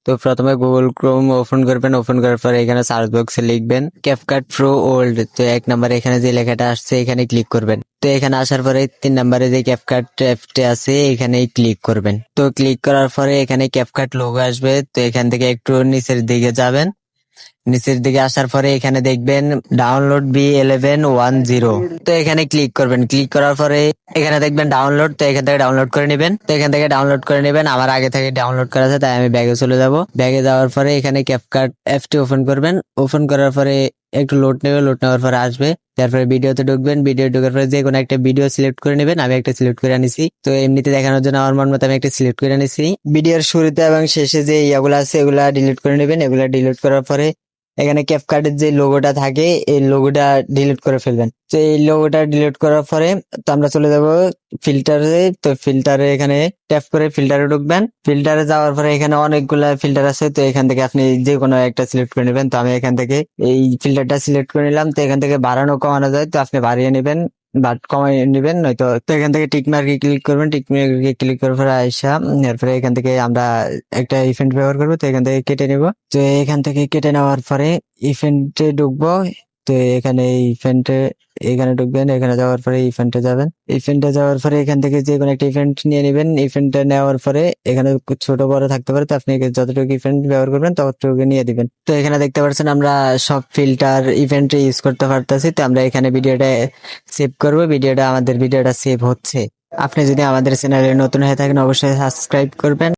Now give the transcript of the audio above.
তো প্রথমে Google Chrome open করবেন, ওপেন করার পরে এখানে সার্চ বক্সে লিখবেন ক্যাপকাট প্রো ওল্ড। তো 1 নম্বরে এখানে যে লেখাটা আসছে এখানে ক্লিক করবেন। তো এখানে আসার পরে 3 নম্বরে যে ক্যাপকাট অ্যাপটা আছে এখানেই ক্লিক করবেন। তো ক্লিক করার পরে এখানে ক্যাপকাট লোগো আসবে। তো এখান থেকে একটু নিচের দিকে যাবেন, নিচের দিকে আসার পরে এখানে দেখবেন ডাউনলোড B1110। তো এখানে ক্লিক করবেন। ক্লিক করার পরে এখানে দেখবেন ডাউনলোড। তো এখান থেকে ডাউনলোড করে নেবেন। তো এখান থেকে ডাউনলোড করে নেবেন। আমার আগে থেকে ডাউনলোড করা আছে তাই আমি ব্যাগে চলে যাব। ব্যাগে যাওয়ার পরে এখানে ক্যাপকাট অ্যাপটি ওপেন করবেন। ওপেন করার পরে একটু লোড নেবে, লোড নেওয়ার পরে আসবে। তারপরে ভিডিওতে ঢুকবেন। ভিডিও ঢোকার পরে যে কোনো একটা ভিডিও সিলেক্ট করে নেবেন। আমি একটা সিলেক্ট করে আনিছি। তো এমনিতে দেখানোর জন্য আমার মন মতো আমি একটা সিলেক্ট করে আনিছি। ভিডিওর শুরুতে এবং শেষে যে ইয়াগুলো আছে এগুলা ডিলিট করে নেবেন। এগুলা ডিলিট করার পরে এখানে ক্যাপকাটের যে লোগোটা থাকে এই লোগোটা ডিলিট করে ফেলবেন। তো এই লোগোটা ডিলিট করার পরে তো আমরা চলে যাব ফিল্টারে। তো ফিল্টারে এখানে ট্যাপ করে ফিল্টারে ঢুকবেন। ফিল্টারে যাওয়ার পরে এখানে অনেকগুলা ফিল্টার আছে। তো এখান থেকে আপনি যে কোনো একটা সিলেক্ট করে নেবেন। তো আমি এখান থেকে এই ফিল্টারটা সিলেক্ট করে নিলাম। তো এখান থেকে বাড়ানো কমানো যায়, তো আপনি বাড়িয়ে নেবেন বাট কমাই নেবেন নয়তো। তো এখান থেকে টিক মার্কে ক্লিক করবেন। টিক মার্কে ক্লিক করার পরে আইসা এরপরে এখান থেকে আমরা একটা ইভেন্ট ব্যবহার করবো। তো এখান থেকে কেটে নেব। তো এখান থেকে কেটে নেওয়ার পরে ইভেন্টে ঢুকবো। তো এখানে ইভেন্টে এখানে ঢুকবেন। এখানে যাওয়ার পরে ইভেন্টে যাবেন। ইভেন্টে যাওয়ার পরে এখান থেকে যে কোনো একটা ইভেন্ট নিয়ে নেবেন। ইভেন্টটা নেওয়ার পরে এখানে ছোট বড় থাকতে পারে, তো আপনি যতটুকু ইভেন্ট ব্যবহার করবেন ততটুকু নিয়ে দিবেন। তো এখানে দেখতে পাচ্ছেন আমরা সব ফিল্টার ইভেন্টে ইউজ করতে পারতেছি। তো আমরা এখানে ভিডিওটা সেভ করবো। আমাদের ভিডিওটা সেভ হচ্ছে। আপনি যদি আমাদের চ্যানেলে নতুন হয়ে থাকেন অবশ্যই সাবস্ক্রাইব করবেন।